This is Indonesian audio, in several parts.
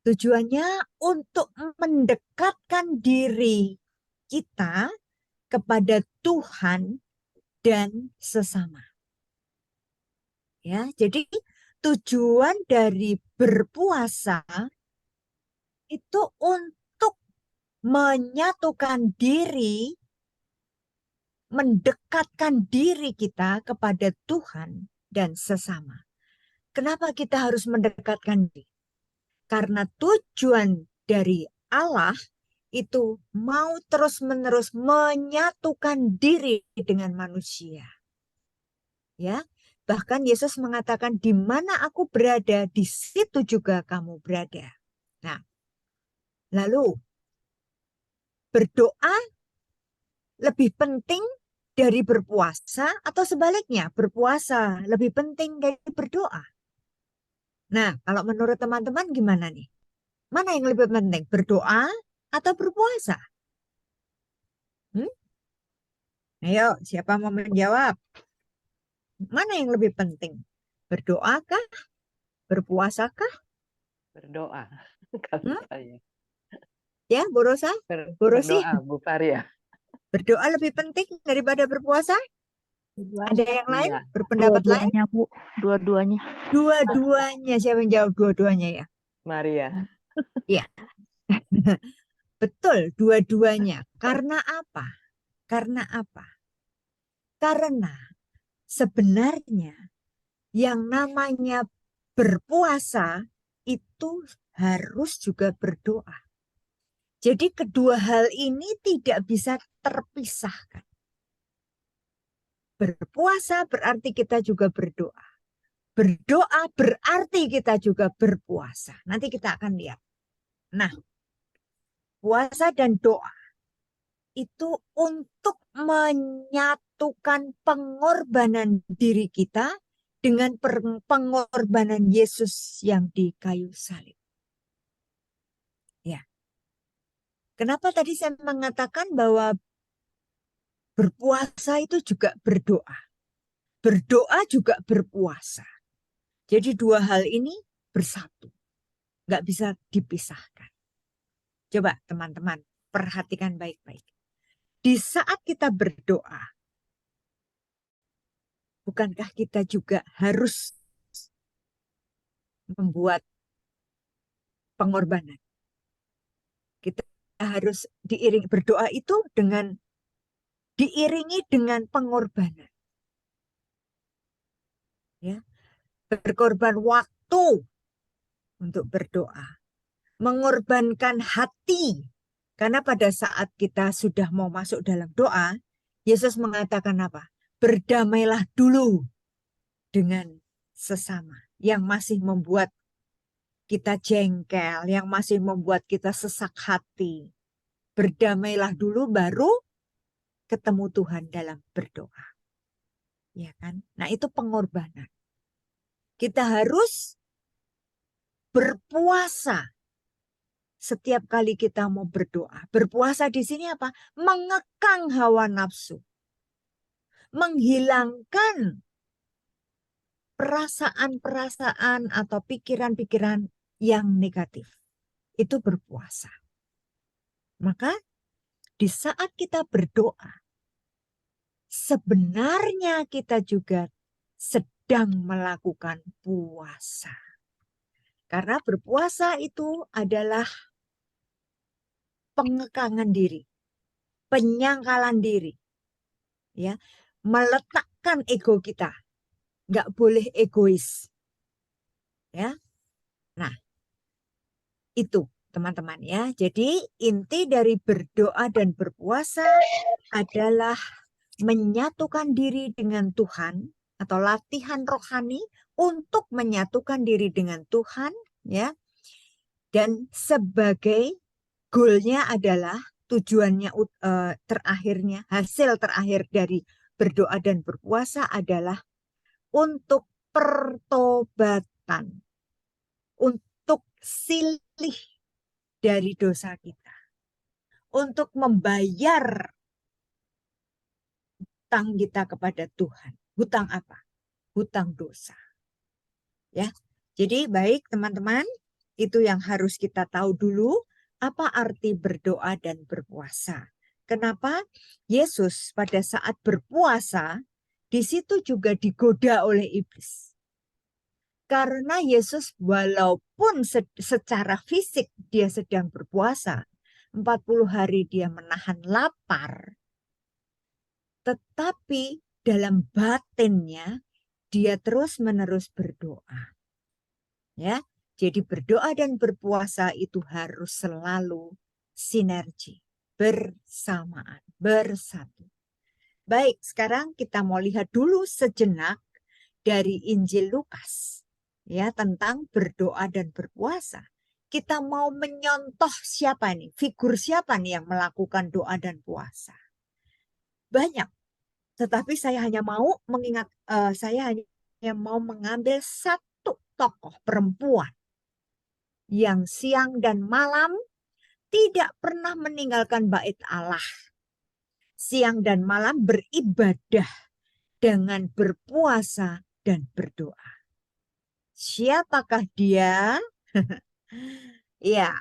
Tujuannya untuk mendekatkan diri kita kepada Tuhan dan sesama. Ya, jadi tujuan dari berpuasa itu untuk menyatukan diri, mendekatkan diri kita kepada Tuhan dan sesama. Kenapa kita harus mendekatkan diri? Karena tujuan dari Allah itu mau terus-menerus menyatukan diri dengan manusia. Ya, bahkan Yesus mengatakan, di mana aku berada, di situ juga kamu berada. Nah, lalu berdoa lebih penting dari berpuasa atau sebaliknya, berpuasa lebih penting dari berdoa. Nah, kalau menurut teman-teman gimana nih? Mana yang lebih penting, berdoa atau berpuasa? Hmm? Ayo, siapa mau menjawab? Mana yang lebih penting? Berdoakah? Berpuasakah? Berdoa kalau Hmm? saya. Ya, Bu Rosa? Bu Rosi? Berdoa, Bu Faria. Berdoa lebih penting daripada berpuasa? Ada yang lain? Iya, Berpendapat lain? Dua-duanya, Bu. Dua-duanya. Dua-duanya. Siapa yang jawab dua-duanya ya? Maria. Iya. Betul, dua-duanya. Karena apa? Karena apa? Karena sebenarnya yang namanya berpuasa itu harus juga berdoa. Jadi kedua hal ini tidak bisa terpisahkan. Berpuasa berarti kita juga berdoa. Berdoa berarti kita juga berpuasa. Nanti kita akan lihat. Nah, puasa dan doa itu untuk menyatukan pengorbanan diri kita dengan pengorbanan Yesus yang di kayu salib. Ya. Kenapa tadi saya mengatakan bahwa berpuasa itu juga berdoa. Berdoa juga berpuasa. Jadi dua hal ini bersatu. Nggak bisa dipisahkan. Coba teman-teman perhatikan baik-baik. Di saat kita berdoa, bukankah kita juga harus membuat pengorbanan? Kita harus berdoa itu diiringi dengan pengorbanan. Ya, berkorban waktu untuk berdoa, mengorbankan hati. Karena pada saat kita sudah mau masuk dalam doa, Yesus mengatakan apa? Berdamailah dulu dengan sesama yang masih membuat kita jengkel, yang masih membuat kita sesak hati. Berdamailah dulu baru ketemu Tuhan dalam berdoa. Ya kan? Nah, itu pengorbanan. Kita harus berpuasa setiap kali kita mau berdoa. Berpuasa di sini apa? Mengekang hawa nafsu. Menghilangkan perasaan-perasaan atau pikiran-pikiran yang negatif. Itu berpuasa. Maka di saat kita berdoa, sebenarnya kita juga sedang melakukan puasa. Karena berpuasa itu adalah pengekangan diri, penyangkalan diri, ya, meletakkan ego kita, nggak boleh egois, ya. Nah, itu teman-teman ya. Jadi inti dari berdoa dan berpuasa adalah menyatukan diri dengan Tuhan atau latihan rohani untuk menyatukan diri dengan Tuhan, ya. Dan sebagai goalnya adalah tujuannya terakhirnya, hasil terakhir dari berdoa dan berpuasa adalah untuk pertobatan, untuk silih dari dosa kita, untuk membayar hutang kita kepada Tuhan. Hutang apa? Hutang dosa. Ya. Jadi baik teman-teman, Itu yang harus kita tahu dulu, apa arti berdoa dan berpuasa. Kenapa Yesus pada saat berpuasa, di situ juga digoda oleh iblis. Karena Yesus walaupun secara fisik dia sedang berpuasa, 40 hari dia menahan lapar, tetapi dalam batinnya dia terus-menerus berdoa. Ya, jadi berdoa dan berpuasa itu harus selalu sinergi, bersamaan, bersatu. Baik, sekarang kita mau lihat dulu sejenak dari Injil Lukas ya tentang berdoa dan berpuasa. Kita mau menyontoh siapa nih? Figur siapa nih yang melakukan doa dan puasa? Banyak. Tetapi saya hanya mau mengambil satu tokoh perempuan yang siang dan malam tidak pernah meninggalkan bait Allah. Siang dan malam beribadah dengan berpuasa dan berdoa. Siapakah dia? Ya,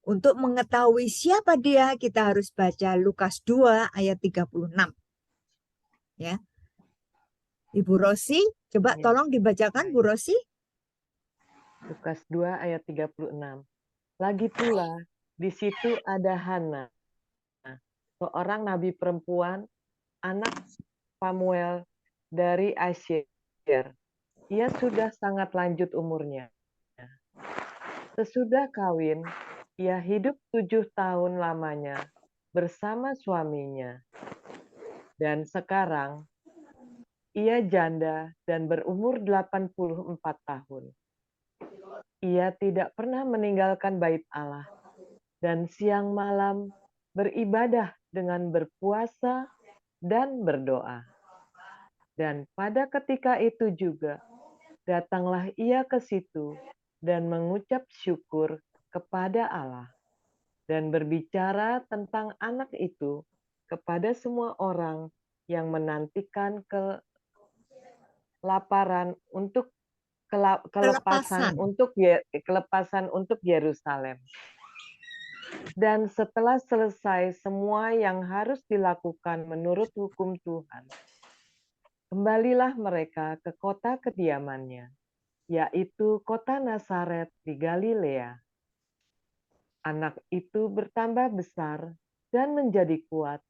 untuk mengetahui siapa dia, kita harus baca Lukas 2 ayat 36. Ya. Ibu Rosi, coba Ya. tolong dibacakan Bu Rosi. Lukas 2 ayat 36. Lagi pula, di situ ada Hana, seorang nabi perempuan, anak Samuel dari Asyer. Ia sudah sangat lanjut umurnya. Sesudah kawin, ia hidup 7 tahun lamanya bersama suaminya. Dan sekarang, ia janda dan berumur 84 tahun. Ia tidak pernah meninggalkan bait Allah dan siang malam beribadah dengan berpuasa dan berdoa. Dan pada ketika itu juga, datanglah ia ke situ dan mengucap syukur kepada Allah dan berbicara tentang anak itu kepada semua orang yang menantikan kelaparan untuk Kelepasan. kelepasan untuk Yerusalem. Dan setelah selesai semua yang harus dilakukan menurut hukum Tuhan, kembalilah mereka ke kota kediamannya, yaitu kota Nazaret di Galilea. Anak itu bertambah besar dan menjadi kuat,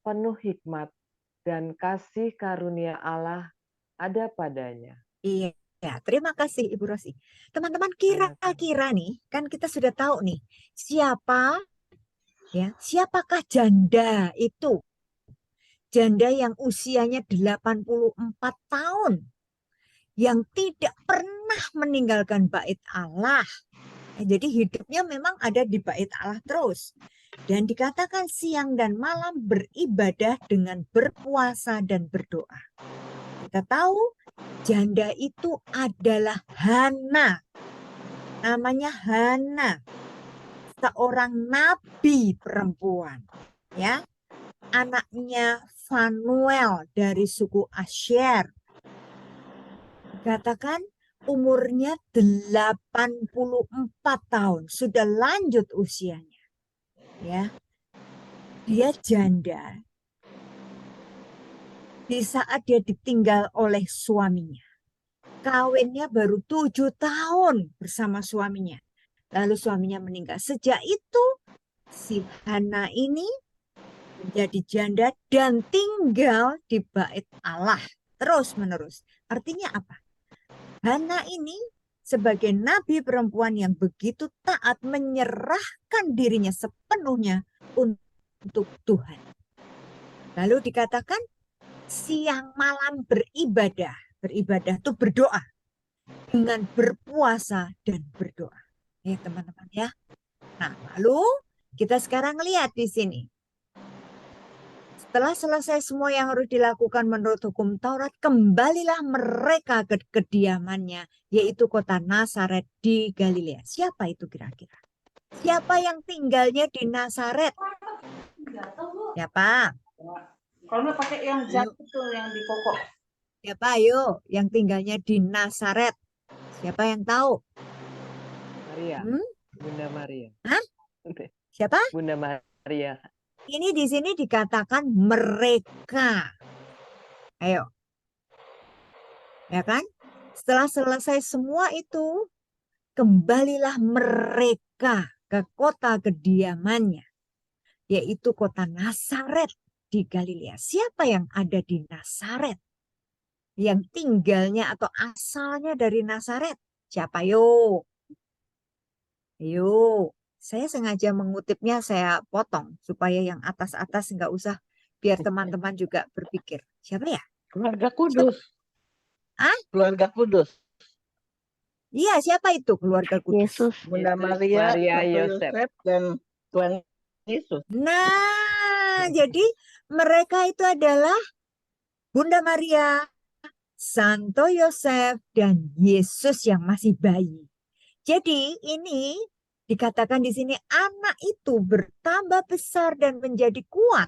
penuh hikmat dan kasih karunia Allah ada padanya. Iya, terima kasih Ibu Rosi. Teman-teman, kira-kira nih, kan kita sudah tahu nih, siapakah janda itu? Janda yang usianya 84 tahun, yang tidak pernah meninggalkan bait Allah. Jadi hidupnya memang ada di bait Allah terus. Dan dikatakan siang dan malam beribadah dengan berpuasa dan berdoa. Kita tahu janda itu adalah Hana. Namanya Hana. Seorang nabi perempuan. Ya. Anaknya Fanuel dari suku Asher. Katakan umurnya 84 tahun. Sudah lanjut usianya. Ya. Dia janda. Di saat dia ditinggal oleh suaminya. Kawinnya baru 7 tahun bersama suaminya. Lalu suaminya meninggal. Sejak itu si Hana ini menjadi janda dan tinggal di bait Allah terus menerus. Artinya apa? Hana ini sebagai nabi perempuan yang begitu taat menyerahkan dirinya sepenuhnya untuk Tuhan. Lalu dikatakan siang malam beribadah. Beribadah itu berdoa. Dengan berpuasa dan berdoa. Ya teman-teman ya. Nah lalu kita sekarang lihat di sini. Setelah selesai semua yang harus dilakukan menurut hukum Taurat, kembalilah mereka ke kediamannya, yaitu kota Nazaret di Galilea. Siapa itu kira-kira? Siapa yang tinggalnya di Nazaret? Siapa? Kalau pakai yang jat itu yang di pokok. Siapa ayo yang tinggalnya di Nazaret? Siapa yang tahu? Maria. Hmm? Bunda Maria. Hah? Siapa? Bunda Maria. Ini di sini dikatakan mereka. Ayo, ya kan? Setelah selesai semua itu, kembalilah mereka ke kota kediamannya, yaitu kota Nazaret di Galilea. Siapa yang ada di Nazaret? Yang tinggalnya atau asalnya dari Nazaret? Siapa yo? Yo, saya sengaja mengutipnya saya potong supaya yang atas-atas nggak usah, biar teman-teman juga berpikir. Siapa ya? Keluarga Kudus. Ah? Keluarga Kudus. Iya, siapa itu keluarga kudus? Yesus. Bunda Yesus, Maria, Maria, Santo Yosef. Yosef, dan Tuhan Yesus. Nah, jadi mereka itu adalah Bunda Maria, Santo Yosef, dan Yesus yang masih bayi. Jadi ini dikatakan di sini anak itu bertambah besar dan menjadi kuat,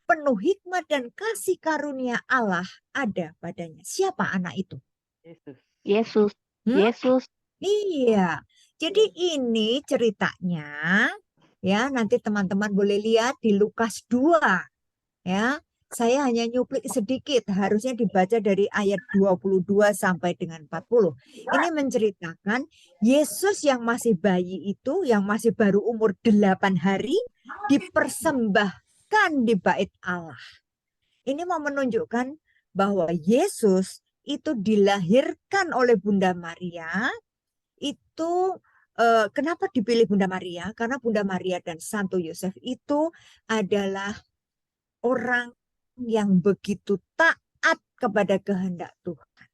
penuh hikmat dan kasih karunia Allah ada padanya. Siapa anak itu? Yesus. Yesus. Hmm? Yesus. Iya. Jadi ini ceritanya ya, nanti teman-teman boleh lihat di Lukas 2 ya. Saya hanya nyuplik sedikit, harusnya dibaca dari ayat 22 sampai dengan 40. Ini menceritakan Yesus yang masih bayi itu, yang masih baru umur 8 hari, dipersembahkan di bait Allah. Ini mau menunjukkan bahwa Yesus itu dilahirkan oleh Bunda Maria. Itu kenapa dipilih Bunda Maria? Karena Bunda Maria dan Santo Yosef itu adalah orang yang begitu taat kepada kehendak Tuhan.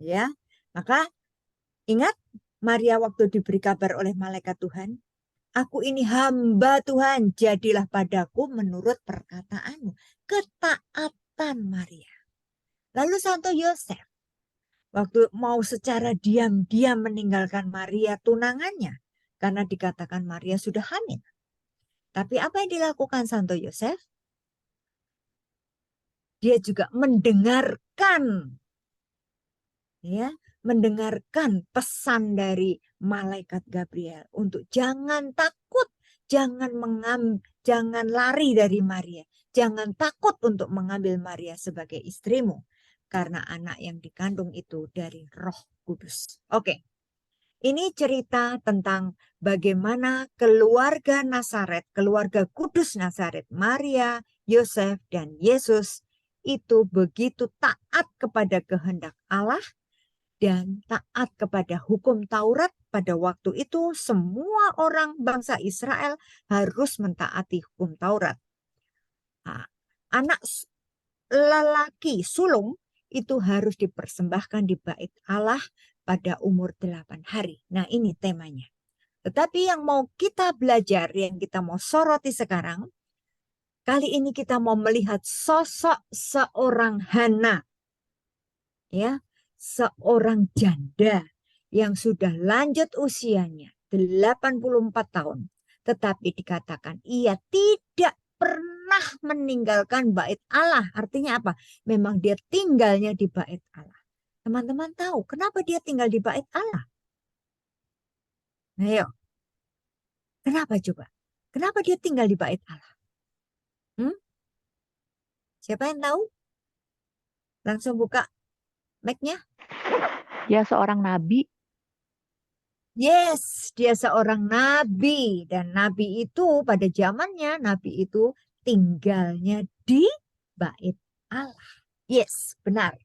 Ya, maka ingat Maria waktu diberi kabar oleh malaikat Tuhan, aku ini hamba Tuhan, jadilah padaku menurut perkataanmu. Ketaatan Maria. Lalu Santo Yosef, waktu mau secara diam-diam meninggalkan Maria tunangannya, karena dikatakan Maria sudah hamil. Tapi apa yang dilakukan Santo Yosef? Dia juga mendengarkan, ya, mendengarkan pesan dari malaikat Gabriel untuk jangan takut, jangan lari dari Maria, jangan takut untuk mengambil Maria sebagai istrimu, karena anak yang dikandung itu dari Roh Kudus. Oke, ini cerita tentang bagaimana keluarga Nazaret, keluarga kudus Nazaret, Maria, Yosef, dan Yesus itu begitu taat kepada kehendak Allah dan taat kepada hukum Taurat. Pada waktu itu semua orang bangsa Israel harus mentaati hukum Taurat. Nah, anak lelaki sulung itu harus dipersembahkan di bait Allah pada umur 8 hari. Nah, ini temanya. Tetapi yang mau kita belajar, yang kita mau soroti sekarang, kali ini kita mau melihat sosok seorang Hana, ya, seorang janda yang sudah lanjut usianya 84 tahun. Tetapi dikatakan ia tidak pernah meninggalkan bait Allah. Artinya apa? Memang dia tinggalnya di bait Allah. Teman-teman tahu kenapa dia tinggal di bait Allah? Nah, yuk. Kenapa coba? Kenapa dia tinggal di bait Allah? Siapa yang tahu? Langsung buka mic-nya. Dia seorang nabi. Yes, dia seorang nabi. Dan nabi itu pada zamannya, nabi itu tinggalnya di bait Allah. Yes, benar.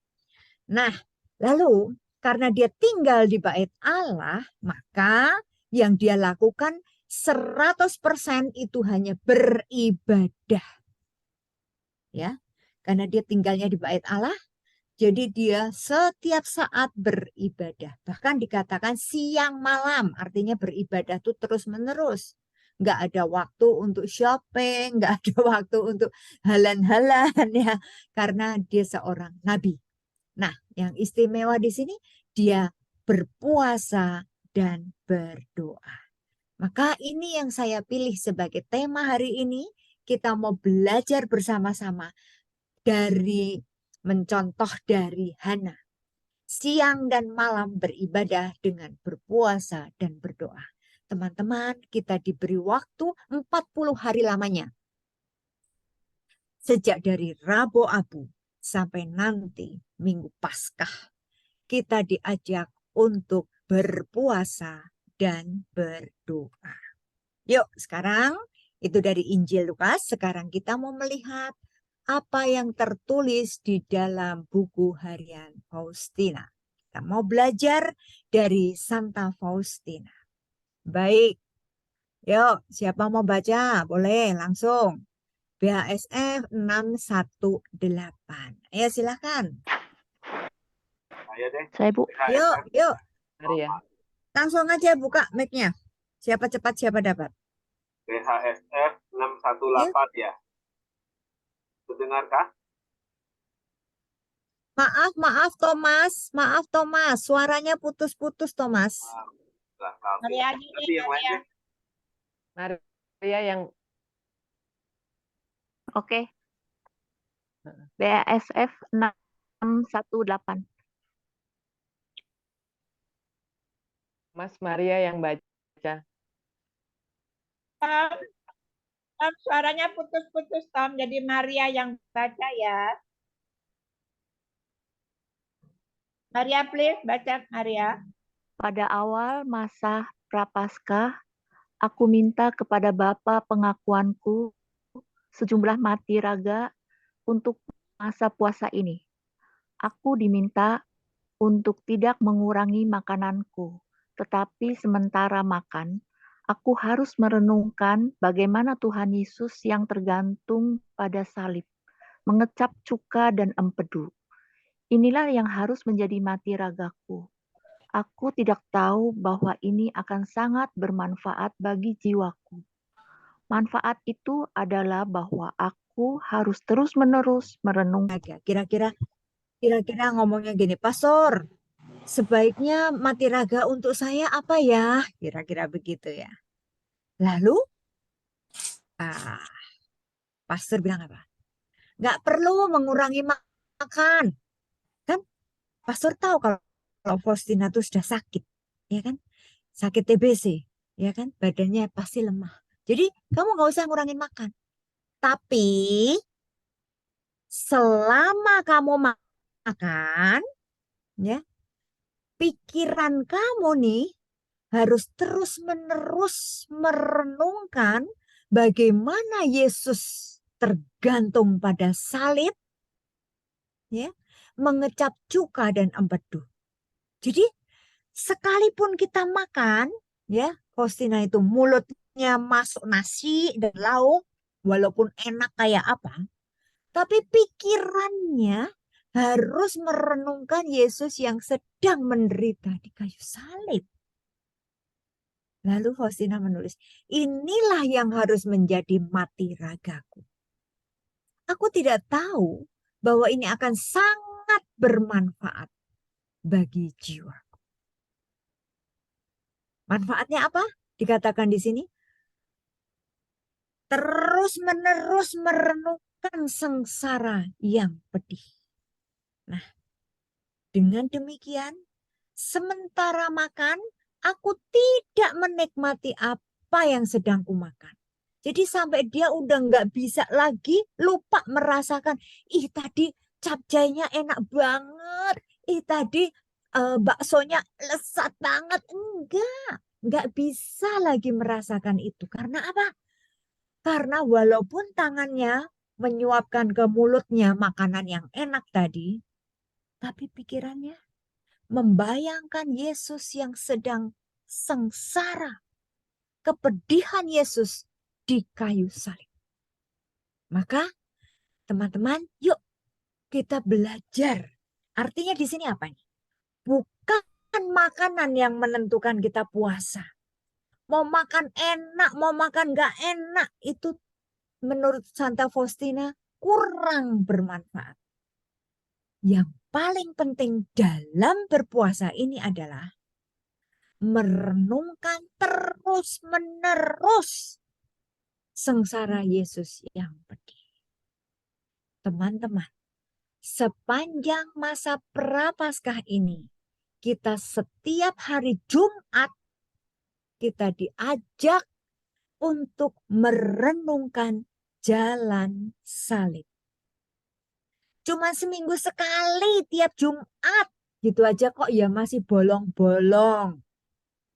Nah, lalu karena dia tinggal di bait Allah, maka yang dia lakukan 100% itu hanya beribadah. Ya, karena dia tinggalnya di bait Allah, jadi dia setiap saat beribadah. Bahkan dikatakan siang malam, artinya beribadah itu terus-menerus. Nggak ada waktu untuk shopping, nggak ada waktu untuk halan-halan ya, karena dia seorang nabi. Nah, yang istimewa di sini dia berpuasa dan berdoa. Maka ini yang saya pilih sebagai tema hari ini. Kita mau belajar bersama-sama dari mencontoh dari Hana. siang dan malam beribadah dengan berpuasa dan berdoa. Teman-teman, kita diberi waktu 40 hari lamanya. Sejak dari Rabu Abu sampai nanti Minggu Paskah, kita diajak untuk berpuasa dan berdoa. Yuk, sekarang itu dari Injil Lukas. Sekarang kita mau melihat apa yang tertulis di dalam buku harian Faustina. Kita mau belajar dari Santa Faustina. Baik, yuk siapa mau baca? Boleh langsung. BHSF 618. Ayo silakan. Saya, Bu. Yuk, Maria. langsung aja buka mic-nya. Siapa cepat, siapa dapat. BHSF 618 ya. Terdengarkah? Maaf Thomas. Maaf Thomas. Suaranya putus-putus Thomas. Maria aja Tapi yang lainnya Maria yang Oke. BASF 618. Mas Maria yang baca. Tom, suaranya putus-putus Tom. Jadi Maria yang baca ya. Maria please baca Maria. Pada awal masa Prapaskah, aku minta kepada Bapa pengakuanku sejumlah mati raga untuk masa puasa ini. Aku diminta untuk tidak mengurangi makananku, tetapi sementara makan, aku harus merenungkan bagaimana Tuhan Yesus yang tergantung pada salib, mengecap cuka dan empedu. Inilah yang harus menjadi mati ragaku. Aku tidak tahu bahwa ini akan sangat bermanfaat bagi jiwaku. Manfaat itu adalah bahwa aku harus terus-menerus merenungkan. Kira-kira ngomongnya gini, Pastor, sebaiknya mati raga untuk saya apa ya? Kira-kira begitu ya. Lalu, Pastor bilang apa? Nggak perlu mengurangi makan. Kan Pastor tahu kalau Faustina itu sudah sakit, ya kan? Sakit TBC, ya kan? Badannya pasti lemah. Jadi kamu nggak usah ngurangin makan. Tapi selama kamu makan, ya, pikiran kamu nih harus terus-menerus merenungkan bagaimana Yesus tergantung pada salib, ya, mengecap cuka dan empedu. Jadi sekalipun kita makan, ya, Faustina itu mulutnya masuk nasi dan lauk, walaupun enak kayak apa, tapi pikirannya harus merenungkan Yesus yang sedang menderita di kayu salib. Lalu Faustina menulis, inilah yang harus menjadi mati ragaku. Aku tidak tahu bahwa ini akan sangat bermanfaat bagi jiwa. Manfaatnya apa? Dikatakan di sini. Terus-menerus merenungkan sengsara yang pedih. Nah, dengan demikian, sementara makan, aku tidak menikmati apa yang sedang kumakan. Jadi sampai dia udah nggak bisa lagi, lupa merasakan, ih tadi capcaynya enak banget, ih tadi baksonya lezat banget. Nggak bisa lagi merasakan itu. Karena apa? Karena walaupun tangannya menyuapkan ke mulutnya makanan yang enak tadi, tapi pikirannya membayangkan Yesus yang sedang sengsara, kepedihan Yesus di kayu salib. Maka teman-teman, yuk kita belajar. Artinya di sini apa nih? Bukan makanan yang menentukan kita puasa. Mau makan enak, mau makan gak enak, itu menurut Santa Faustina kurang bermanfaat. Yang paling penting dalam berpuasa ini adalah merenungkan terus-menerus sengsara Yesus yang pedih. Teman-teman, sepanjang masa Prapaskah ini, kita setiap hari Jumat, kita diajak untuk merenungkan jalan salib. Cuma seminggu sekali tiap Jumat. Gitu aja kok ya masih bolong-bolong.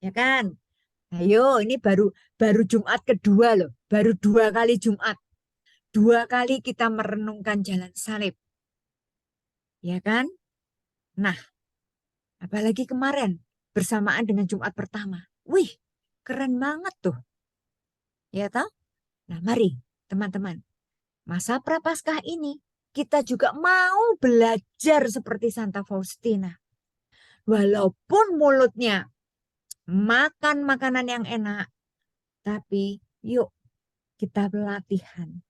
Ya kan? Ayo, ini baru Jumat kedua loh. Baru 2 kali Jumat. 2 kali kita merenungkan jalan salib. Ya kan? Nah, apalagi kemarin bersamaan dengan Jumat pertama. Wih, keren banget tuh. Ya toh? Nah, mari teman-teman. Masa Prapaskah ini kita juga mau belajar seperti Santa Faustina. Walaupun mulutnya makan makanan yang enak, tapi yuk kita pelatihan.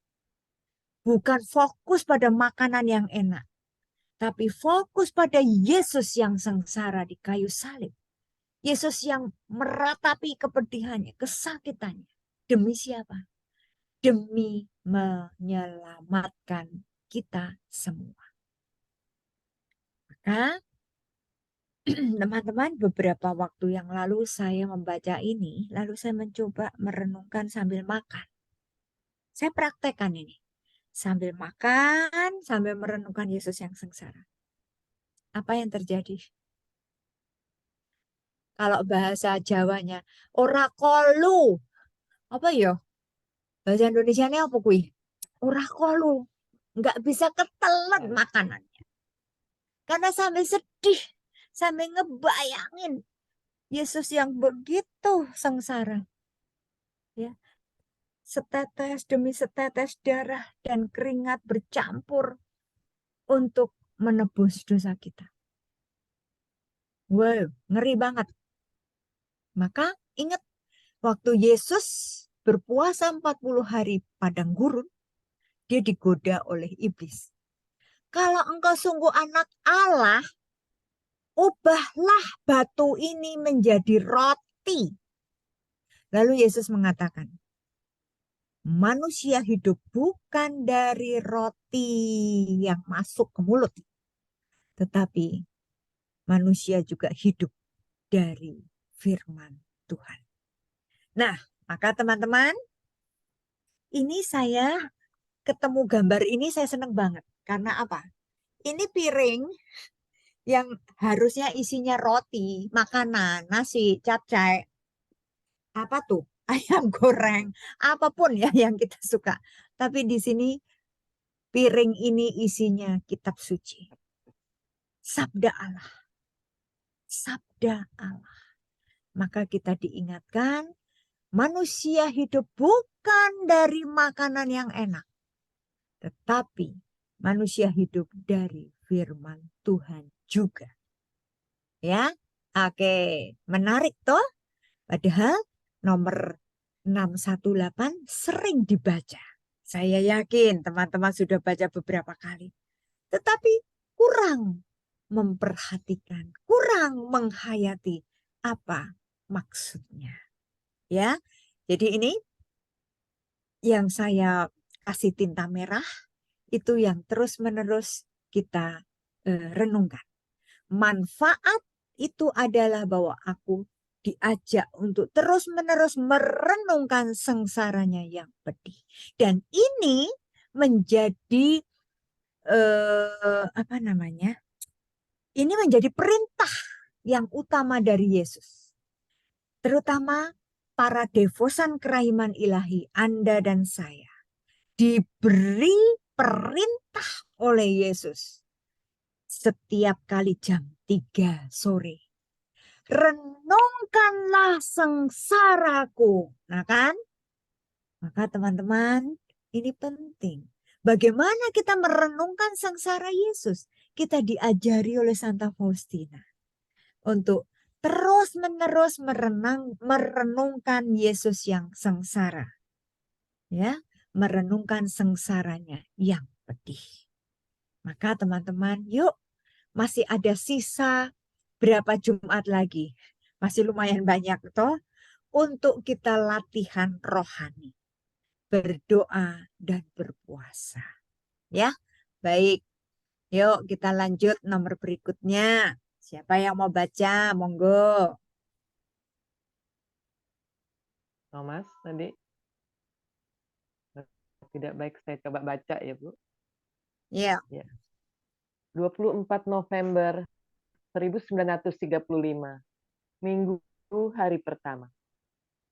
Bukan fokus pada makanan yang enak, tapi fokus pada Yesus yang sengsara di kayu salib. Yesus yang meratapi kepedihannya, kesakitannya. Demi siapa? Demi menyelamatkan kita semua. Maka teman-teman, beberapa waktu yang lalu saya membaca ini, lalu saya mencoba merenungkan sambil makan. Saya praktekkan ini. Sambil makan, sambil merenungkan Yesus yang sengsara. Apa yang terjadi? Kalau bahasa Jawanya, ora kolu. Apa ya? Bahasa Indonesianya apa kuih? Ora kolu. Nggak bisa ketelan makanannya. Karena sampai sedih, sampai ngebayangin Yesus yang begitu sengsara. Ya. Setetes demi setetes darah dan keringat bercampur untuk menebus dosa kita. Wow, ngeri banget. Maka ingat, waktu Yesus berpuasa 40 hari padang gurun, dia digoda oleh iblis. Kalau engkau sungguh anak Allah, ubahlah batu ini menjadi roti. Lalu Yesus mengatakan, manusia hidup bukan dari roti yang masuk ke mulut, tetapi manusia juga hidup dari firman Tuhan. Nah, maka teman-teman, ini saya ketemu gambar ini saya senang banget. Karena apa? Ini piring yang harusnya isinya roti, makanan, nasi, capcay, apa tuh? Ayam goreng, apapun ya yang kita suka. Tapi di sini piring ini isinya kitab suci. Sabda Allah. Sabda Allah. Maka kita diingatkan, manusia hidup bukan dari makanan yang enak, tetapi manusia hidup dari firman Tuhan juga. Ya, oke, menarik toh? Padahal nomor 618 sering dibaca. Saya yakin teman-teman sudah baca beberapa kali. Tetapi kurang memperhatikan, kurang menghayati apa maksudnya. Ya, jadi ini yang saya kasih tinta merah, itu yang terus-menerus kita renungkan. Manfaat itu adalah bahwa aku diajak untuk terus-menerus merenungkan sengsaranya yang pedih. Dan ini menjadi Ini menjadi perintah yang utama dari Yesus. Terutama para devosan kerahiman ilahi, Anda dan saya, diberi perintah oleh Yesus setiap kali jam 3 sore. Renungkanlah sengsaraku. Nah kan? Maka teman-teman, ini penting. Bagaimana kita merenungkan sengsara Yesus? Kita diajari oleh Santa Faustina untuk terus-menerus merenungkan Yesus yang sengsara. Ya, merenungkan sengsaranya yang pedih. Maka teman-teman, yuk, masih ada sisa berapa Jumat lagi? Masih lumayan banyak toh untuk kita latihan rohani. Berdoa dan berpuasa. Ya, baik. Yuk kita lanjut nomor berikutnya. Siapa yang mau baca? Monggo. Thomas tadi. Tidak baik, saya coba baca ya, Bu. Ya. 24 November 1935. Minggu hari pertama.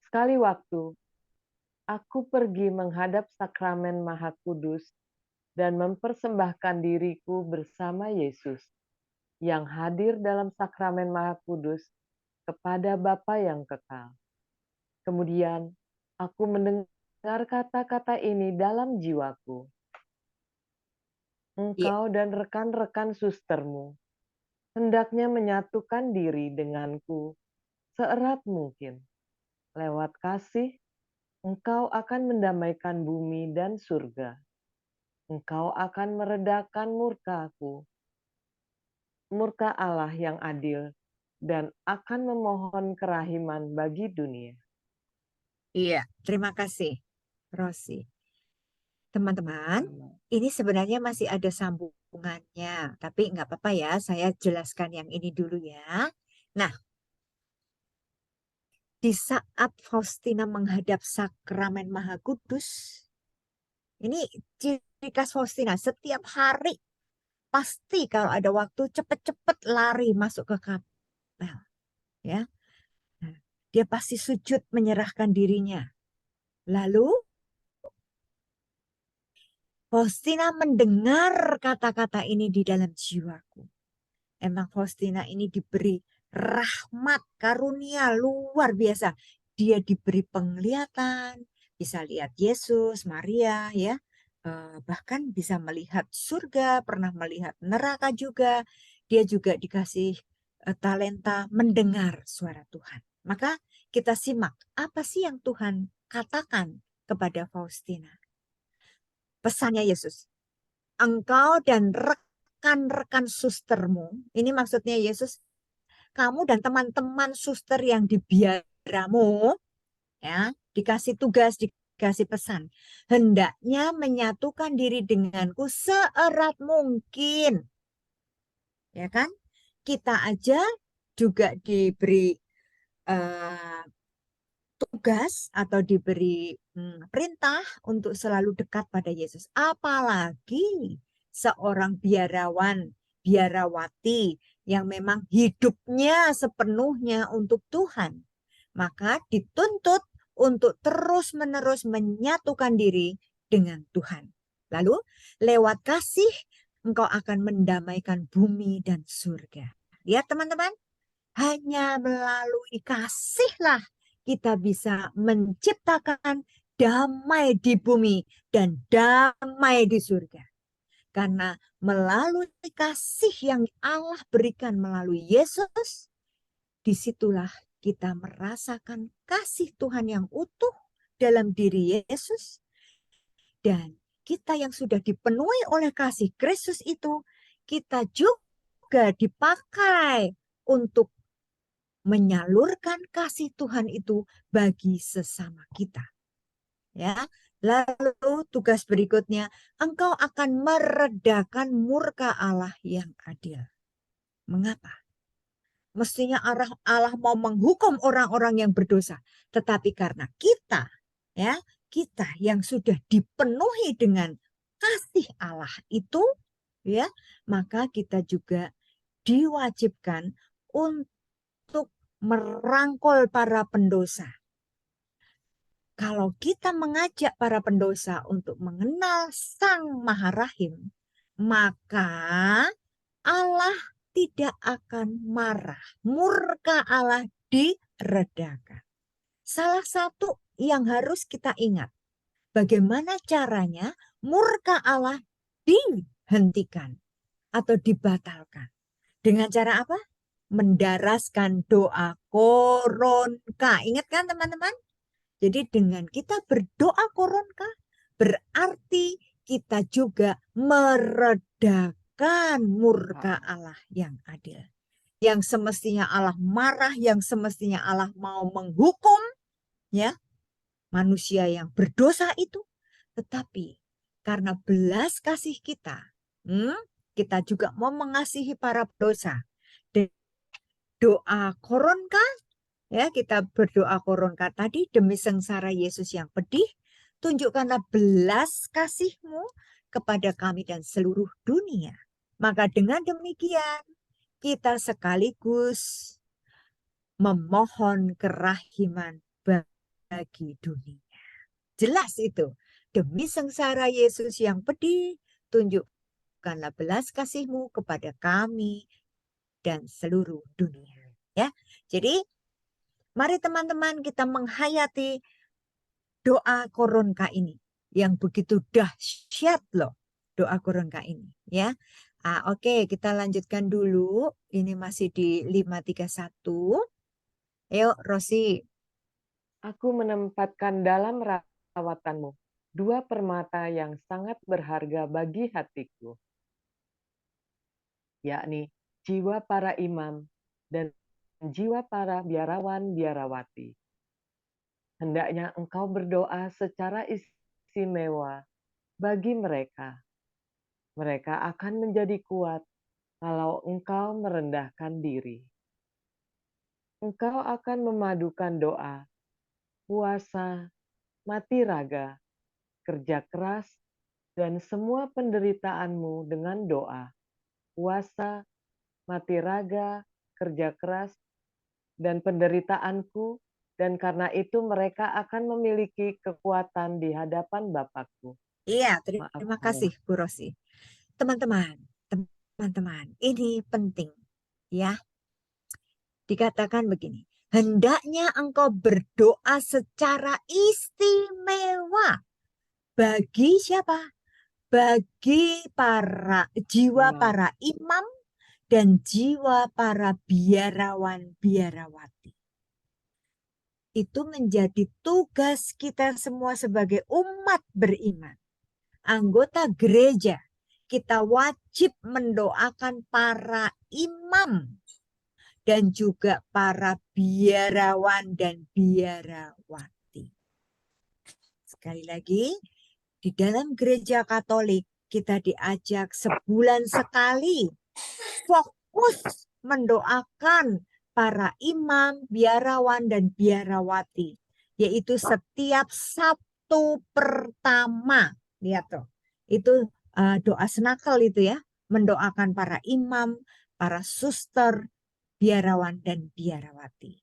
Sekali waktu, aku pergi menghadap sakramen Maha Kudus dan mempersembahkan diriku bersama Yesus yang hadir dalam sakramen Maha Kudus kepada Bapa yang kekal. Kemudian aku mendengar kata-kata ini dalam jiwaku. Engkau dan rekan-rekan sustermu hendaknya menyatukan diri denganku seerat mungkin. Lewat kasih, engkau akan mendamaikan bumi dan surga. Engkau akan meredakan murka-Ku, murka Allah yang adil, dan akan memohon kerahiman bagi dunia. Iya, terima kasih, Rosi. Teman-teman, ini sebenarnya masih ada sambungannya, tapi nggak apa-apa ya, saya jelaskan yang ini dulu ya. Nah, di saat Faustina menghadap sakramen Maha Kudus, ini ciri khas Faustina, setiap hari pasti kalau ada waktu cepet-cepet lari masuk ke kapel. Ya, nah, dia pasti sujud menyerahkan dirinya. Lalu Faustina mendengar kata-kata ini di dalam jiwaku. Emang Faustina ini diberi rahmat, karunia luar biasa. Dia diberi penglihatan, bisa lihat Yesus, Maria, ya, bahkan bisa melihat surga, pernah melihat neraka juga. Dia juga dikasih talenta mendengar suara Tuhan. Maka kita simak apa sih yang Tuhan katakan kepada Faustina. Pesannya Yesus, engkau dan rekan-rekan sustermu, ini maksudnya Yesus, kamu dan teman-teman suster yang di biaramu, ya, dikasih tugas, dikasih pesan, hendaknya menyatukan diri denganku seerat mungkin. Ya kan? Kita aja juga diberi tugas atau diberi perintah untuk selalu dekat pada Yesus. Apalagi seorang biarawan, biarawati yang memang hidupnya sepenuhnya untuk Tuhan. Maka dituntut untuk terus-menerus menyatukan diri dengan Tuhan. Lalu lewat kasih engkau akan mendamaikan bumi dan surga. Lihat teman-teman, hanya melalui kasihlah kita bisa menciptakan damai di bumi dan damai di surga. Karena melalui kasih yang Allah berikan melalui Yesus, disitulah kita merasakan kasih Tuhan yang utuh dalam diri Yesus. Dan kita yang sudah dipenuhi oleh kasih Kristus itu, kita juga dipakai untuk menyalurkan kasih Tuhan itu bagi sesama kita. Ya, lalu tugas berikutnya, engkau akan meredakan murka Allah yang adil. Mengapa? Mestinya Allah mau menghukum orang-orang yang berdosa, tetapi karena kita, ya, kita yang sudah dipenuhi dengan kasih Allah itu, ya, maka kita juga diwajibkan untuk merangkul para pendosa. Kalau kita mengajak para pendosa untuk mengenal Sang Maha Rahim, maka Allah tidak akan marah. Murka Allah diredakan. Salah satu yang harus kita ingat, bagaimana caranya murka Allah dihentikan atau dibatalkan. Dengan cara apa? Mendaraskan doa koronka. Ingat kan teman-teman? Jadi dengan kita berdoa koronka, berarti kita juga meredakan murka Allah yang adil. Yang semestinya Allah marah, yang semestinya Allah mau menghukum, ya, manusia yang berdosa itu. Tetapi karena belas kasih kita, kita juga mau mengasihi para dosa. Doa koronka, ya, kita berdoa koronka tadi, demi sengsara Yesus yang pedih, tunjukkanlah belas kasih-Mu kepada kami dan seluruh dunia. Maka dengan demikian, kita sekaligus memohon kerahiman bagi dunia. Jelas itu. Demi sengsara Yesus yang pedih, tunjukkanlah belas kasih-Mu kepada kami dan seluruh dunia. Ya, jadi mari teman-teman kita menghayati doa koronka ini yang begitu dahsyat loh, doa koronka ini. Ya, oke, kita lanjutkan dulu. Ini masih di 531. Ayo, Rosi. Aku menempatkan dalam rawatan-Mu 2 permata yang sangat berharga bagi hatiku, yakni jiwa para imam dan jiwa para biarawan-biarawati. Hendaknya engkau berdoa secara istimewa bagi mereka. Mereka akan menjadi kuat kalau engkau merendahkan diri. Engkau akan memadukan doa, puasa, mati raga, kerja keras, dan semua penderitaanmu dengan doa, puasa, mati raga, kerja keras, dan penderitaanku, dan karena itu mereka akan memiliki kekuatan di hadapan Bapakku. Iya, terima kasih Bu Rosi. Teman-teman, ini penting ya. Dikatakan begini, hendaknya engkau berdoa secara istimewa. Bagi siapa? Bagi para jiwa para imam dan jiwa para biarawan-biarawati. Itu menjadi tugas kita semua sebagai umat beriman. Anggota gereja, kita wajib mendoakan para imam dan juga para biarawan dan biarawati. Sekali lagi, di dalam gereja Katolik kita diajak sebulan sekali fokus mendoakan para imam, biarawan, dan biarawati. Yaitu setiap Sabtu pertama. Lihat tuh, itu doa senakel itu ya. Mendoakan para imam, para suster, biarawan, dan biarawati.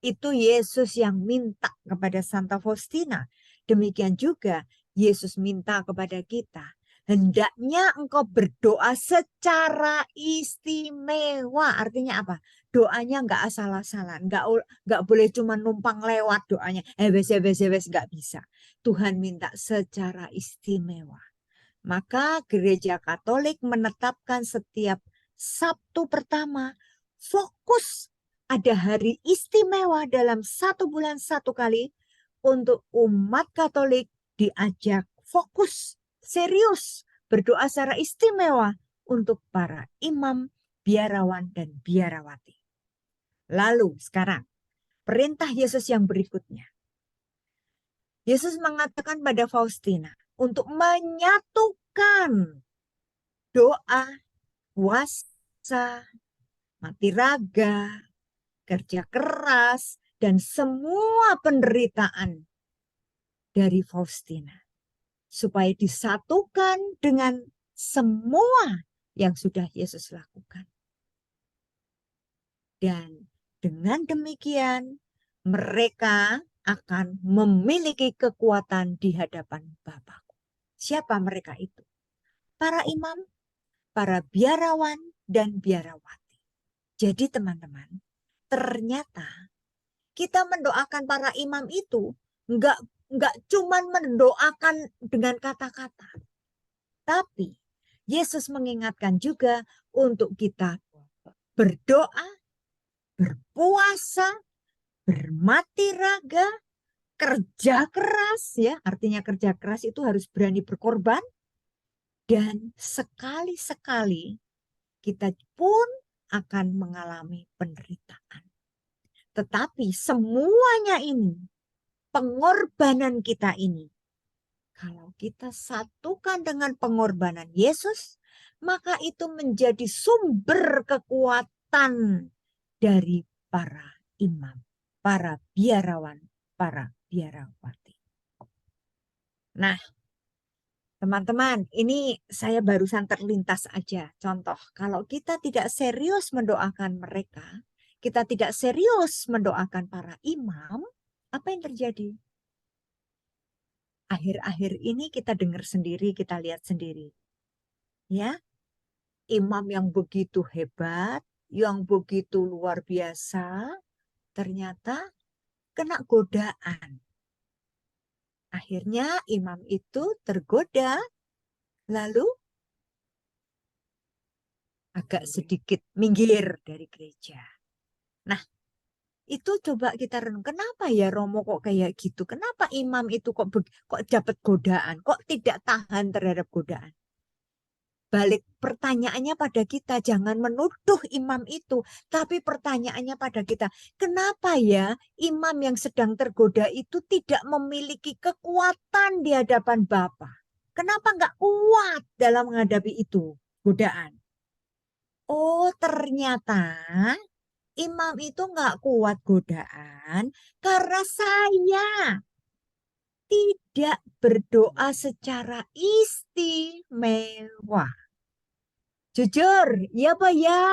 Itu Yesus yang minta kepada Santa Faustina. Demikian juga Yesus minta kepada kita. Hendaknya engkau berdoa secara istimewa. Artinya apa? Doanya nggak asal-asalan. Nggak boleh cuma numpang lewat doanya. Wes, nggak bisa. Tuhan minta secara istimewa. Maka gereja Katolik menetapkan setiap Sabtu pertama fokus ada hari istimewa dalam 1 bulan 1 kali untuk umat Katolik diajak fokus serius berdoa secara istimewa untuk para imam, biarawan, dan biarawati. Lalu sekarang perintah Yesus yang berikutnya. Yesus mengatakan pada Faustina untuk menyatukan doa, puasa, mati raga, kerja keras, dan semua penderitaan dari Faustina. Supaya disatukan dengan semua yang sudah Yesus lakukan. Dan dengan demikian mereka akan memiliki kekuatan di hadapan Bapakku. Siapa mereka itu? Para imam, para biarawan, dan biarawati. Jadi teman-teman, ternyata kita mendoakan para imam itu enggak cuma mendoakan dengan kata-kata. Tapi Yesus mengingatkan juga untuk kita berdoa, berpuasa, bermati raga, kerja keras ya. Artinya kerja keras itu harus berani berkorban. Dan sekali-sekali kita pun akan mengalami penderitaan. Tetapi semuanya ini, pengorbanan kita ini, kalau kita satukan dengan pengorbanan Yesus, maka itu menjadi sumber kekuatan dari para imam, para biarawan, para biarawati. Nah, teman-teman, ini saya barusan terlintas aja. Contoh, kalau kita tidak serius mendoakan mereka, kita tidak serius mendoakan para imam, apa yang terjadi? Akhir-akhir ini kita dengar sendiri, kita lihat sendiri. Ya, imam yang begitu hebat, yang begitu luar biasa, ternyata kena godaan. Akhirnya imam itu tergoda, lalu agak sedikit minggir dari gereja. Nah, itu coba kita renung, kenapa ya Romo kok kayak gitu? Kenapa imam itu kok dapat godaan? Kok tidak tahan terhadap godaan? Balik pertanyaannya pada kita, jangan menuduh imam itu, tapi pertanyaannya pada kita, kenapa ya imam yang sedang tergoda itu tidak memiliki kekuatan di hadapan Bapa? Kenapa nggak kuat dalam menghadapi itu, godaan? Oh, ternyata imam itu nggak kuat godaan karena saya tidak berdoa secara istimewa. Jujur, iya Pak ya.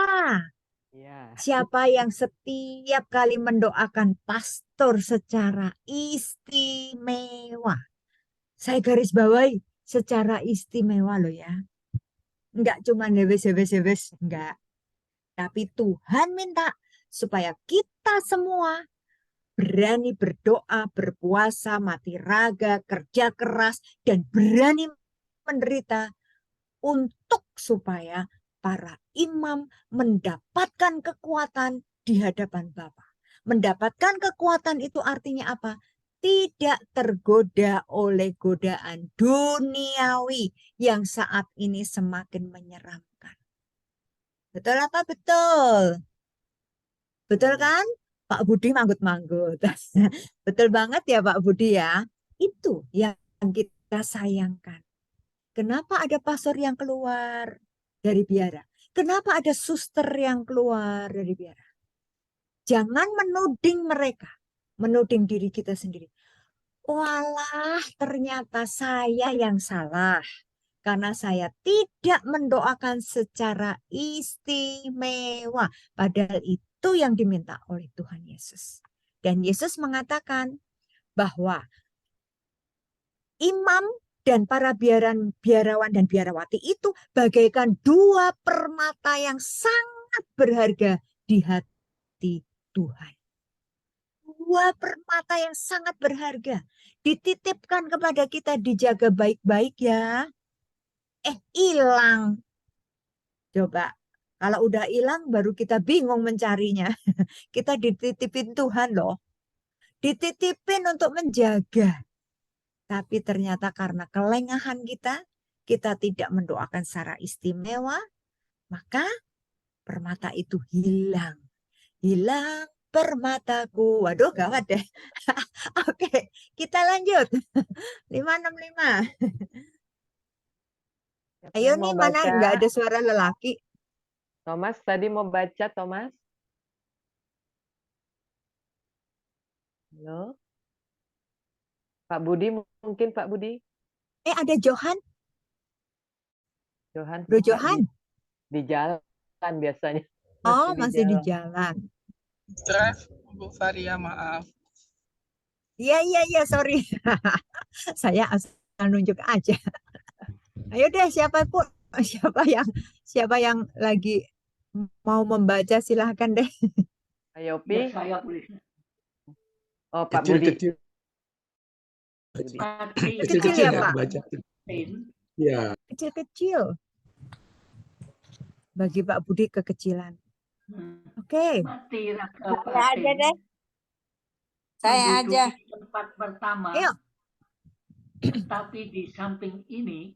Ya. Siapa yang setiap kali mendoakan pastor secara istimewa? Saya garis bawahi secara istimewa loh ya. Enggak cuma hebes, enggak. Tapi Tuhan minta supaya kita semua berani berdoa, berpuasa, mati raga, kerja keras, dan berani menderita untuk supaya para imam mendapatkan kekuatan di hadapan Bapa. Mendapatkan kekuatan itu artinya apa? Tidak tergoda oleh godaan duniawi yang saat ini semakin menyeramkan. Betul apa betul? Betul kan? Pak Budi manggut-manggut. Betul banget ya Pak Budi ya. Itu yang kita sayangkan. Kenapa ada pastor yang keluar dari biara? Kenapa ada suster yang keluar dari biara? Jangan menuding mereka, menuding diri kita sendiri. Walah, ternyata saya yang salah. Karena saya tidak mendoakan secara istimewa. Padahal itu yang diminta oleh Tuhan Yesus. Dan Yesus mengatakan bahwa imam dan para biarawan dan biarawati itu bagaikan dua permata yang sangat berharga di hati Tuhan. Dua permata yang sangat berharga. Dititipkan kepada kita, dijaga baik-baik ya. Hilang. Coba, kalau udah hilang baru kita bingung mencarinya. Kita dititipin Tuhan loh. Dititipin untuk menjaga. Tapi ternyata karena kelengahan kita tidak mendoakan secara istimewa, maka permata itu hilang. Hilang permataku. Waduh, gawat deh. Oke, kita lanjut. 565. Siapa Ayo yang nih, mau mana baca? nggak ada suara lelaki. Thomas tadi mau baca, Thomas? Halo? Pak Budi, mungkin Pak Budi? Ada Johan. Johan Bro Pak Johan. di jalan biasanya. Oh, masih di jalan. Drive, Bu Faria, maaf. Iya, sorry. Saya asal nunjuk aja. Ayo deh, siapa yang lagi mau membaca silahkan deh. Ayo, Ya, Pi. saya boleh. Oh, Pak Budi. Kecil-kecil. Kecil ya, Pak? Baca. Ya. Kecil-kecil. Bagi Pak Budi kekecilan. Oke. Mati raga Saya aja batin. deh. Saya aja. Menduduki tempat pertama. Ayo. Tetapi di samping ini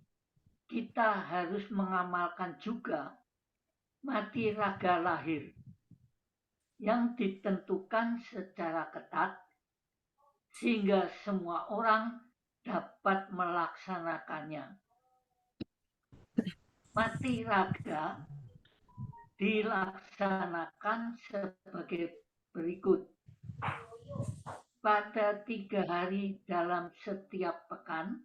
kita harus mengamalkan juga mati raga lahir yang ditentukan secara ketat sehingga semua orang dapat melaksanakannya. mati raga dilaksanakan sebagai berikut. Pada 3 hari dalam setiap pekan,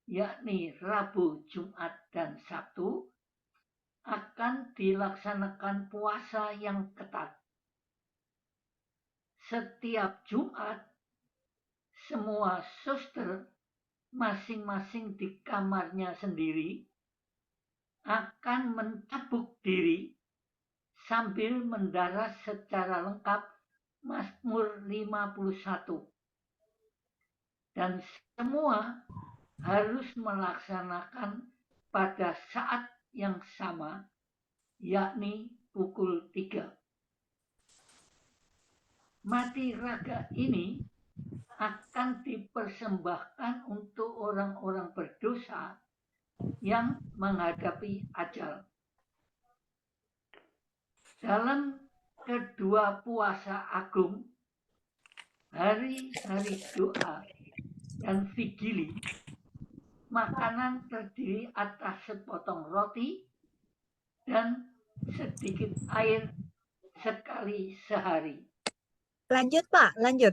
yakni Rabu, Jumat, dan Sabtu, akan dilaksanakan puasa yang ketat. Setiap Jumat, semua suster masing-masing di kamarnya sendiri akan mencabuk diri sambil mendaras secara lengkap Mazmur 51. Dan semua harus melaksanakan pada saat yang sama, yakni pukul 3. Mati raga ini akan dipersembahkan untuk orang-orang berdosa yang menghadapi ajal. Dalam kedua puasa agung, hari-hari doa dan vigili, makanan terdiri atas sepotong roti dan sedikit air sekali sehari. Lanjut, Pak. Lanjut.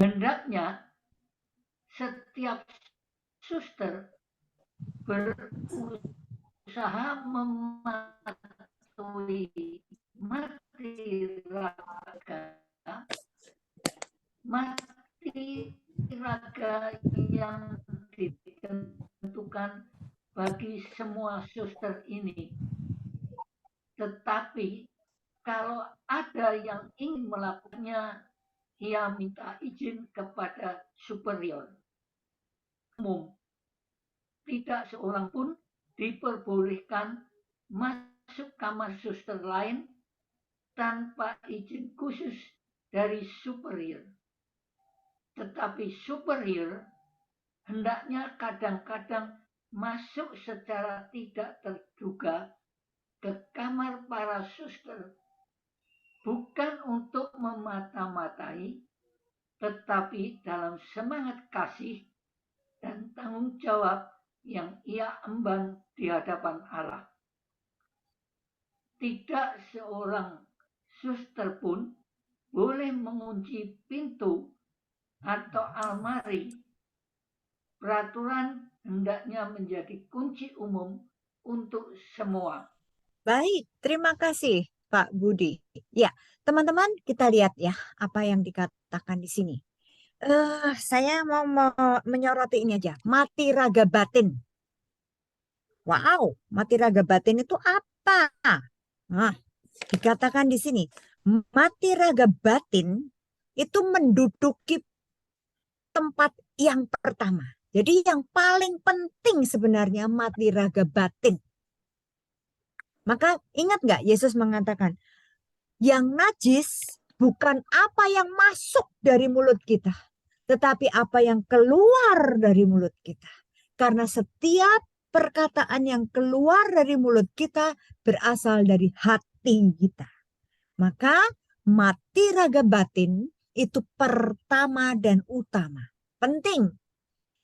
Hendaknya setiap suster berusaha mematuhi mati raga yang ditentukan bagi semua suster ini. Tetapi kalau ada yang ingin melakukannya, ia minta izin kepada superior umum. Tidak seorang pun diperbolehkan masuk kamar suster lain tanpa izin khusus dari superior. Tetapi superior hendaknya kadang-kadang masuk secara tidak terduga ke kamar para suster, bukan untuk memata-matai, tetapi dalam semangat kasih dan tanggung jawab yang ia emban di hadapan Allah. Tidak seorang suster pun boleh mengunci pintu atau almari. Peraturan hendaknya menjadi kunci umum untuk semua. Baik, terima kasih Pak Budi. Ya, teman-teman kita lihat ya apa yang dikatakan di sini. Saya mau menyoroti ini aja. Mati raga batin. Wow, mati raga batin itu apa? Nah, dikatakan di sini, mati raga batin itu menduduki tempat yang pertama. Jadi yang paling penting sebenarnya mati raga batin. Maka ingat nggak Yesus mengatakan, yang najis bukan apa yang masuk dari mulut kita, tetapi apa yang keluar dari mulut kita. Karena setiap perkataan yang keluar dari mulut kita berasal dari hati kita. Maka mati raga batin itu pertama dan utama. Penting.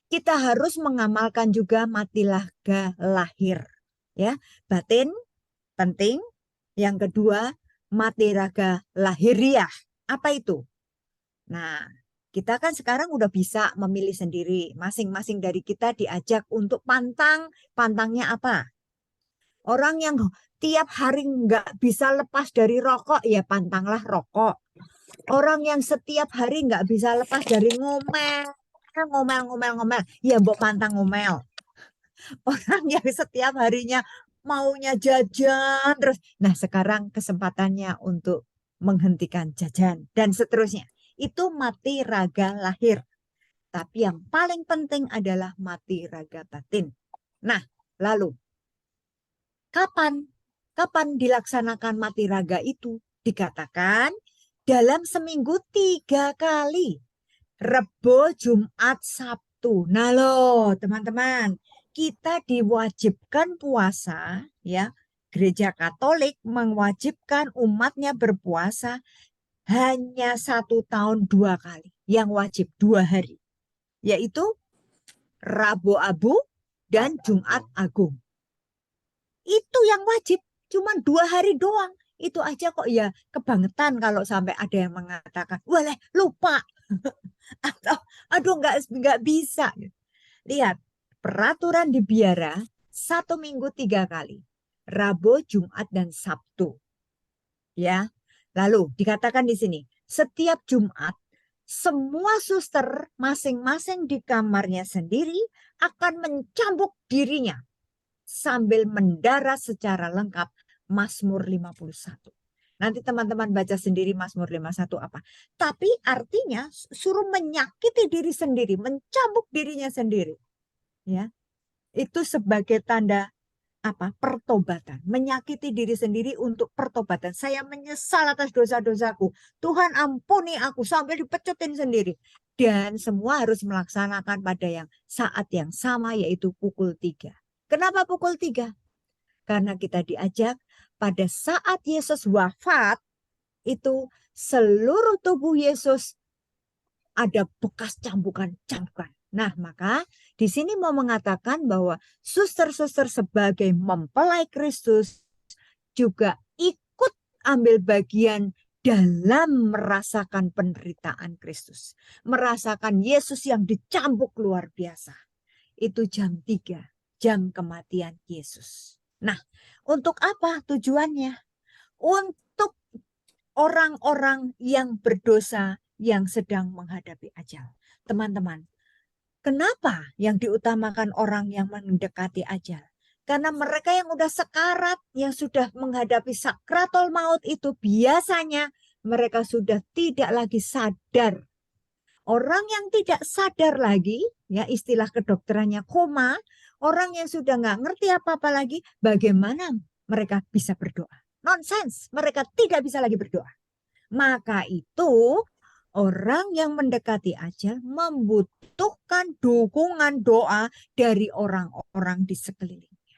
Kita harus mengamalkan juga mati raga lahir. Ya, batin penting. Yang kedua, mati raga lahiriah. Apa itu? Nah, kita kan sekarang udah bisa memilih sendiri. Masing-masing dari kita diajak untuk pantang. Pantangnya apa? Orang yang tiap hari nggak bisa lepas dari rokok, ya pantanglah rokok. Orang yang setiap hari nggak bisa lepas dari ngomel, ya mbok pantang ngomel. Orang yang setiap harinya maunya jajan terus. Nah, sekarang kesempatannya untuk menghentikan jajan dan seterusnya. Itu mati raga lahir. Tapi yang paling penting adalah mati raga batin. Nah, lalu kapan dilaksanakan mati raga itu? Dikatakan dalam seminggu 3 kali. Rebo, Jumat, Sabtu. Nah loh teman-teman, kita diwajibkan puasa ya. Gereja Katolik mewajibkan umatnya berpuasa hanya 1 tahun 2 kali. Yang wajib 2 hari. yaitu Rabu Abu dan Jumat Agung. Itu yang wajib, cuma 2 hari doang. Itu aja kok ya kebangetan kalau sampai ada yang mengatakan, "Wah, lupa." Atau aduh nggak bisa. Lihat, peraturan di biara 1 minggu 3 kali. Rabu, Jumat, dan Sabtu. Ya. Lalu dikatakan di sini, setiap Jumat semua suster masing-masing di kamarnya sendiri akan mencambuk dirinya sambil mendara secara lengkap Mazmur 51. Nanti teman-teman baca sendiri Mazmur 51 apa. Tapi artinya suruh menyakiti diri sendiri, mencambuk dirinya sendiri. Ya. Itu sebagai tanda apa? Pertobatan. Menyakiti diri sendiri untuk pertobatan. Saya menyesal atas dosa-dosaku. Tuhan ampuni aku sampai dipecutin sendiri. Dan semua harus melaksanakan pada saat yang sama, yaitu pukul 3. Kenapa pukul 3? Karena kita diajak pada saat Yesus wafat, itu seluruh tubuh Yesus ada bekas cambukan-cambukan. Nah, maka di sini mau mengatakan bahwa suster-suster sebagai mempelai Kristus juga ikut ambil bagian dalam merasakan penderitaan Kristus. Merasakan Yesus yang dicambuk luar biasa. Itu jam 3, jam kematian Yesus. Nah, untuk apa tujuannya? Untuk orang-orang yang berdosa yang sedang menghadapi ajal. Teman-teman, kenapa yang diutamakan orang yang mendekati ajal? Karena mereka yang udah sekarat, yang sudah menghadapi sakratul maut itu biasanya mereka sudah tidak lagi sadar. Orang yang tidak sadar lagi, ya istilah kedokterannya koma, orang yang sudah nggak ngerti apa-apa lagi, bagaimana mereka bisa berdoa? Nonsens, mereka tidak bisa lagi berdoa. Maka itu orang yang mendekati ajal membutuhkan dukungan doa dari orang-orang di sekelilingnya.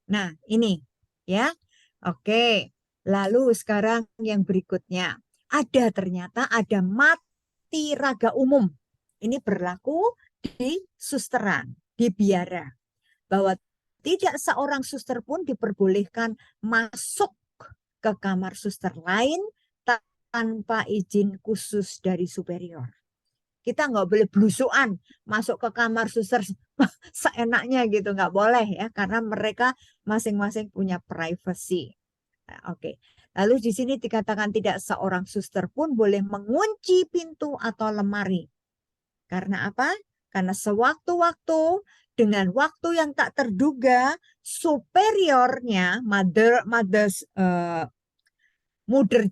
Nah, ini ya. Oke. Lalu sekarang yang berikutnya. Ternyata ada mati raga umum. Ini berlaku di susteran, di biara. Bahwa tidak seorang suster pun diperbolehkan masuk ke kamar suster lain tanpa izin khusus dari superior. Kita nggak boleh blusukan masuk ke kamar suster seenaknya gitu, nggak boleh ya, karena mereka masing-masing punya privacy. Nah, oke. Lalu di sini dikatakan tidak seorang suster pun boleh mengunci pintu atau lemari. Karena apa? Karena sewaktu-waktu dengan waktu yang tak terduga, superiornya, mother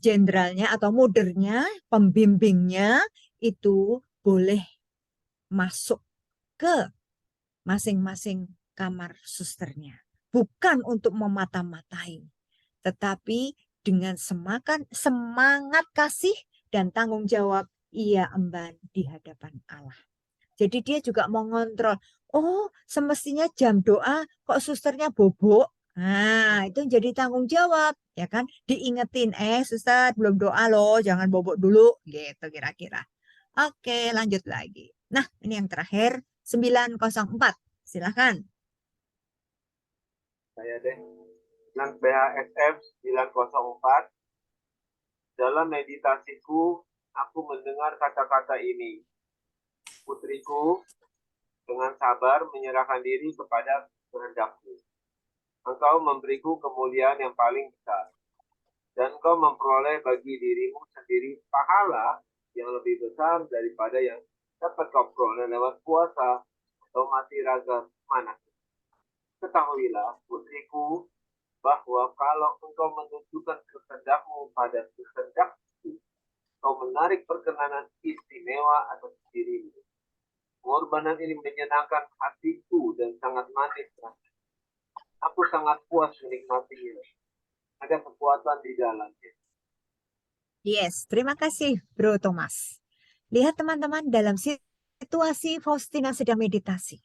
jenderalnya atau mothernya, pembimbingnya itu boleh masuk ke masing-masing kamar susternya. Bukan untuk memata-matai, tetapi dengan semangat kasih dan tanggung jawab ia emban di hadapan Allah. Jadi dia juga mau ngontrol. Oh, semestinya jam doa kok susternya bobok. Nah, itu jadi tanggung jawab, ya kan? Diingetin, suster belum doa loh, jangan bobok dulu, gitu kira-kira. Oke, lanjut lagi. Nah, ini yang terakhir, 904. Silahkan. Saya deh. Dengan BHSF 904. Dalam meditasiku, aku mendengar kata-kata ini. Putriku, dengan sabar menyerahkan diri kepada kehendakmu. Engkau memberiku kemuliaan yang paling besar. Dan engkau memperoleh bagi dirimu sendiri pahala yang lebih besar daripada yang dapat kau peroleh lewat puasa atau mati raga mana. Ketahuilah, putriku, bahwa kalau engkau menunjukkan kehendakmu pada kehendakku, kau menarik perkenanan istimewa atas dirimu. Pengorbanan ini menyenangkan hatiku dan sangat manis. Aku sangat puas menikmatinya. Ada kekuatan di dalamnya. Yes, terima kasih Bro Thomas. Lihat teman-teman, dalam situasi Faustina sedang meditasi.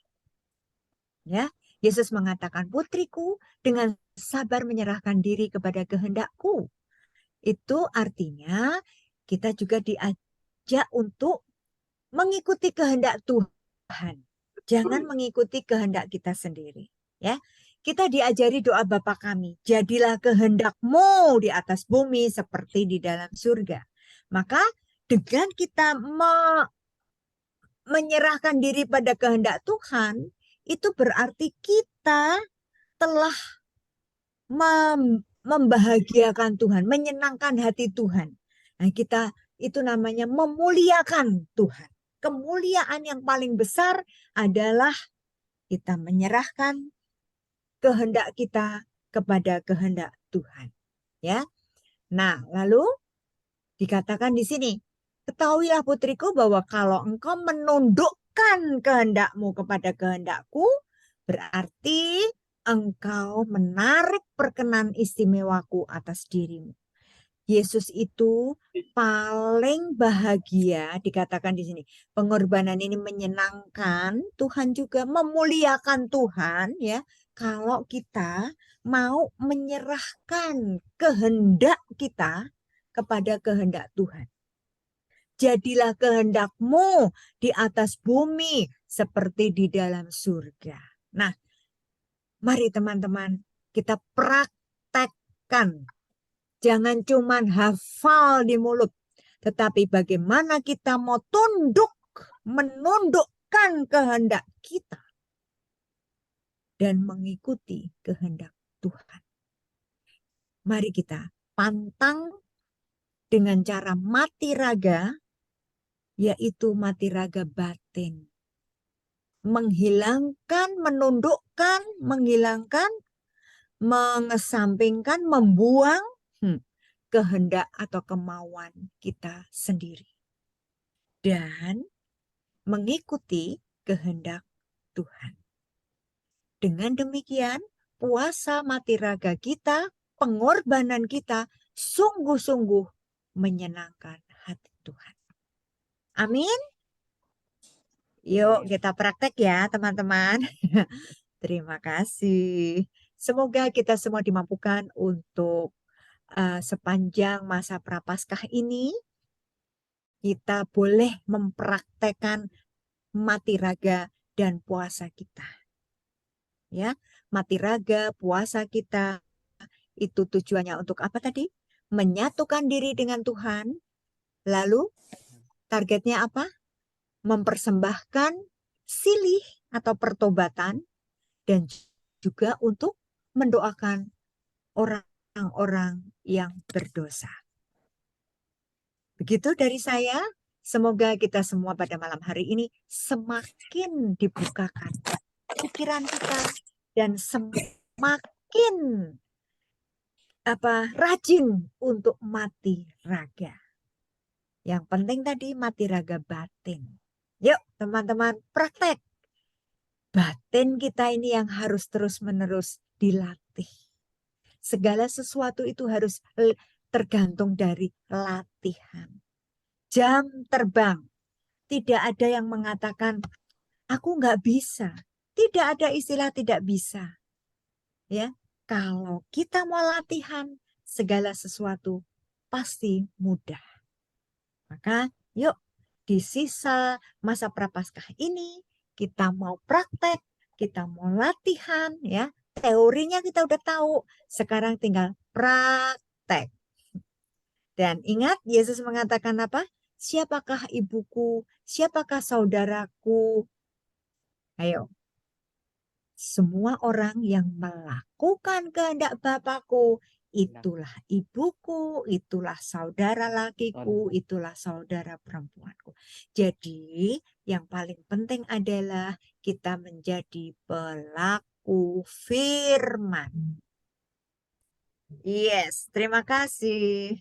Ya, Yesus mengatakan, putriku dengan sabar menyerahkan diri kepada kehendakku. Itu artinya kita juga diajak untuk mengikuti kehendak Tuhan. Jangan mengikuti kehendak kita sendiri. Ya, kita diajari doa Bapa kami. Jadilah kehendak-Mu di atas bumi seperti di dalam surga. Maka dengan kita menyerahkan diri pada kehendak Tuhan, itu berarti kita telah membahagiakan Tuhan, menyenangkan hati Tuhan. Nah, kita itu namanya memuliakan Tuhan. Kemuliaan yang paling besar adalah kita menyerahkan kehendak kita kepada kehendak Tuhan. Ya. Nah, lalu dikatakan di sini, ketahuilah putriku bahwa kalau engkau menundukkan kehendak-Mu kepada kehendak-Ku, berarti engkau menarik perkenan istimewaku atas dirimu. Yesus itu paling bahagia, dikatakan di sini. Pengorbanan ini menyenangkan, Tuhan juga memuliakan Tuhan, ya. Kalau kita mau menyerahkan kehendak kita kepada kehendak Tuhan. Jadilah kehendak-Mu di atas bumi seperti di dalam surga. Nah, mari teman-teman kita praktekkan. Jangan cuma hafal di mulut, tetapi bagaimana kita mau menundukkan kehendak kita dan mengikuti kehendak Tuhan. Mari kita pantang dengan cara mati raga, yaitu mati raga batin. Menghilangkan, menundukkan, menghilangkan, mengesampingkan, membuang kehendak atau kemauan kita sendiri. Dan mengikuti kehendak Tuhan. Dengan demikian, puasa mati raga kita, pengorbanan kita, sungguh-sungguh menyenangkan hati Tuhan. Amin. Yuk kita praktek ya teman-teman. Terima kasih. Semoga kita semua dimampukan untuk sepanjang masa Prapaskah ini kita boleh mempraktekkan mati raga dan puasa kita. Ya, mati raga, puasa kita itu tujuannya untuk apa tadi? Menyatukan diri dengan Tuhan. Lalu targetnya apa? Mempersembahkan silih atau pertobatan dan juga untuk mendoakan orang-orang yang berdosa. Begitu dari saya. Semoga kita semua pada malam hari ini semakin dibukakan pikiran kita dan semakin rajin untuk mati raga. Yang penting tadi mati raga batin. Yuk teman-teman praktek. Batin kita ini yang harus terus-menerus dilatih. Segala sesuatu itu harus tergantung dari latihan. Jam terbang. Tidak ada yang mengatakan, aku nggak bisa. Tidak ada istilah tidak bisa. Ya, kalau kita mau latihan, segala sesuatu pasti mudah. Maka yuk, di sisa masa Prapaskah ini, kita mau praktek, kita mau latihan, ya. Teorinya kita udah tahu, sekarang tinggal praktek. Dan ingat, Yesus mengatakan apa? Siapakah ibuku? Siapakah saudaraku? Ayo. Semua orang yang melakukan kehendak Bapakku, itulah ibuku, itulah saudara lakiku, itulah saudara perempuanku. Jadi, yang paling penting adalah kita menjadi pelaku firman. Yes, terima kasih.